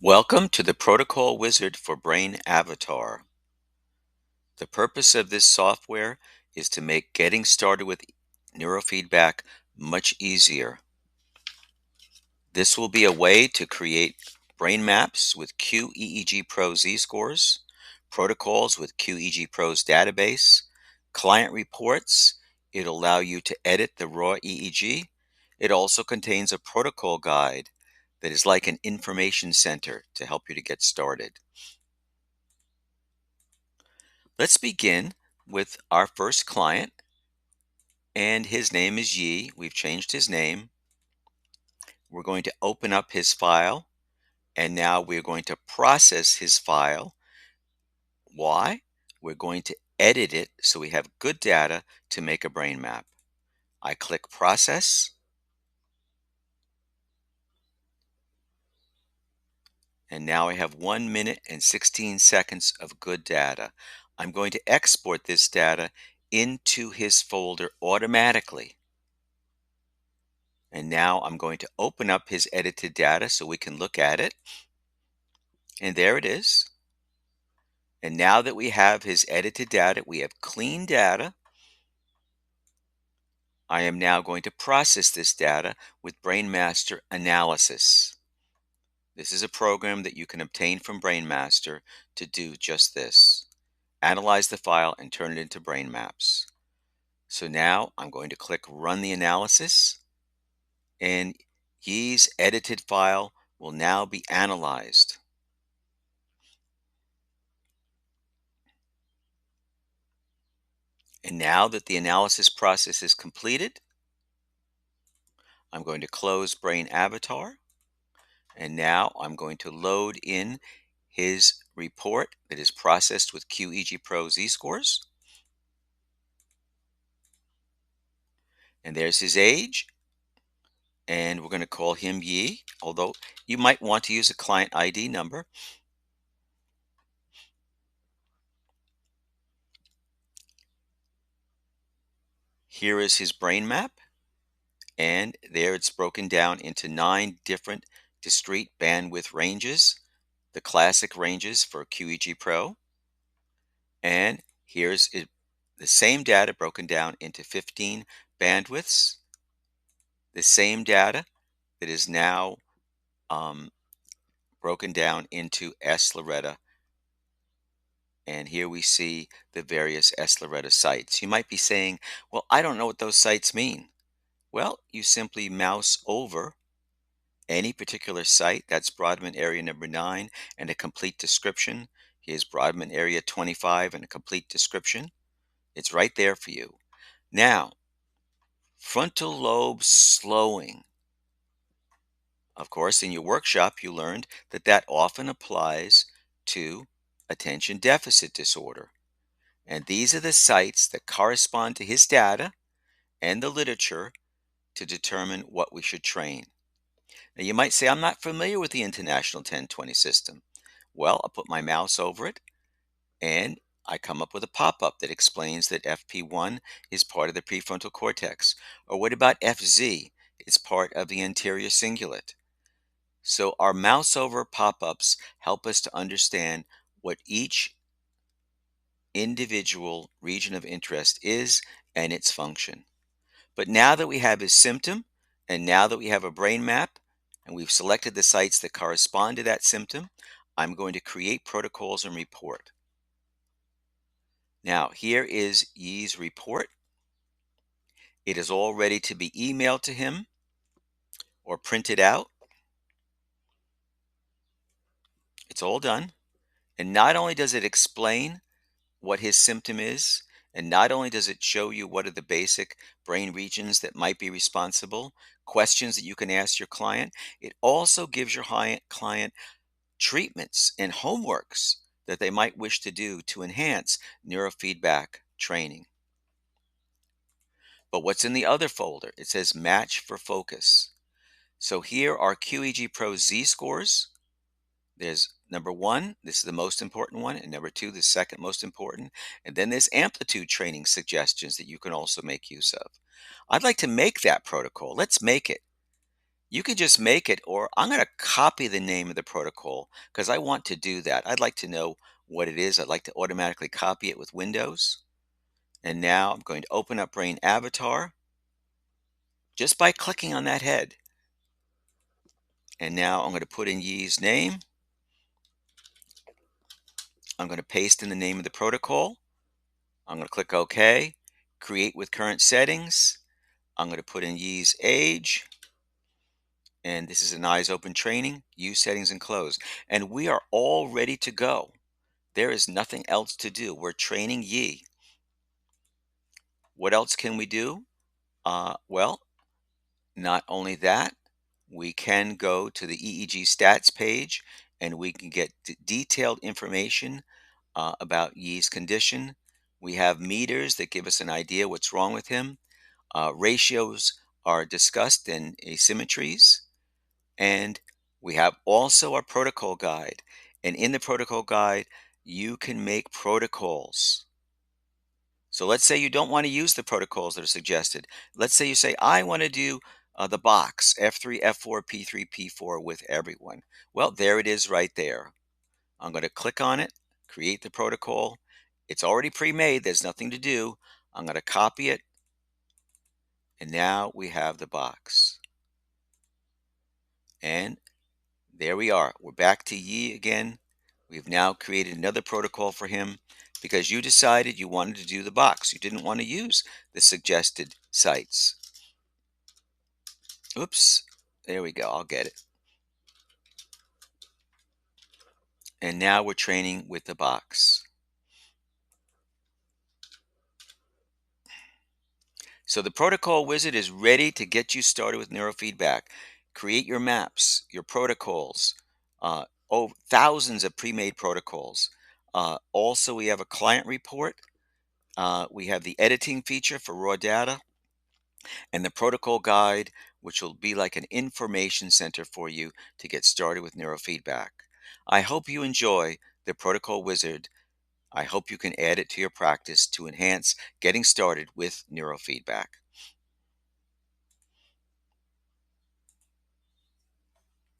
Welcome to the Protocol Wizard for BrainAvatar. The purpose of this software is to make getting started with neurofeedback much easier. This will be a way to create brain maps with QEEG Pro Z-scores, protocols with QEEG Pro's database, client reports. It'll allow you to edit the raw EEG. It also contains a protocol guide that is like an information center to help you to get started. Let's begin with our first client, and his name is Yi. We've changed his name. We're going to open up his file, and now we're going to process his file. Why? We're going to edit it so we have good data to make a brain map. I click Process, and now I have 1 minute and 16 seconds of good data. I'm going to export this data into his folder automatically. And now I'm going to open up his edited data so we can look at it. And there it is. And now that we have his edited data, we have clean data. I am now going to process this data with BrainMaster Analysis. This is a program that you can obtain from BrainMaster to do just this. Analyze the file and turn it into brain maps. So now I'm going to click Run the Analysis, and Yi's edited file will now be analyzed. And now that the analysis process is completed, I'm going to close BrainAvatar, and now I'm going to load in his report that is processed with QEEG Pro Z-scores. And there's his age, and we're going to call him Yi, although you might want to use a client ID number. Here is his brain map, and there it's broken down into 9 different discrete bandwidth ranges, the classic ranges for QEEG Pro. And here's it, the same data broken down into 15 bandwidths, the same data that is now broken down into sLORETA. And here we see the various sLORETA sites. You might be saying, well, I don't know what those sites mean. Well, you simply mouse over any particular site. That's Brodmann area number 9 and a complete description. Here's Brodmann area 25 and a complete description. It's right there for you. Now, frontal lobe slowing. Of course, in your workshop, you learned that that often applies to attention deficit disorder. And these are the sites that correspond to his data and the literature to determine what we should train. Now, you might say, I'm not familiar with the International 1020 system. Well, I'll put my mouse over it, and I come up with a pop-up that explains that FP1 is part of the prefrontal cortex. Or what about FZ? It's part of the anterior cingulate. So our mouse over pop-ups help us to understand what each individual region of interest is and its function. But now that we have his symptom, and now that we have a brain map, and we've selected the sites that correspond to that symptom, I'm going to create protocols and report. Now, here is Yi's report. It is all ready to be emailed to him or printed out. It's all done. And not only does it explain what his symptom is, and not only does it show you what are the basic brain regions that might be responsible, questions that you can ask your client, it also gives your client treatments and homeworks that they might wish to do to enhance neurofeedback training. But what's in the other folder? It says Match for Focus. So here are QEEG Pro Z scores. There's number 1, this is the most important one, and number 2, the second most important. And then there's amplitude training suggestions that you can also make use of. I'd like to make that protocol. Let's make it. You can just make it, or I'm going to copy the name of the protocol because I want to do that. I'd like to know what it is. I'd like to automatically copy it with Windows. And now I'm going to open up BrainAvatar just by clicking on that head. And now I'm going to put in Yi's name. I'm going to paste in the name of the protocol. I'm going to click OK. Create with current settings. I'm going to put in Yi's age. And this is an eyes open training. Use settings and close. And we are all ready to go. There is nothing else to do. We're training Yi. What else can we do? Well, not only that, we can go to the EEG stats page and we can get detailed information about Yi's condition. We have meters that give us an idea what's wrong with him. Ratios are discussed in asymmetries. And we have also our protocol guide. And in the protocol guide, you can make protocols. So let's say you don't want to use the protocols that are suggested. Let's say you say, I want to do the box F3, F4, P3, P4 with everyone. Well, there it is right there. I'm going to click on it, create the protocol. It's already pre-made. There's nothing to do. I'm going to copy it. And now we have the box. And there we are. We're back to Yi again. We've now created another protocol for him because you decided you wanted to do the box. You didn't want to use the suggested sites. Oops. There we go. I'll get it. And now we're training with the box. So the protocol wizard is ready to get you started with neurofeedback. Create your maps, your protocols, thousands of pre-made protocols. Also, we have a client report. We have the editing feature for raw data and the protocol guide, which will be like an information center for you to get started with neurofeedback. I hope you enjoy the protocol wizard. I hope you can add it to your practice to enhance getting started with neurofeedback.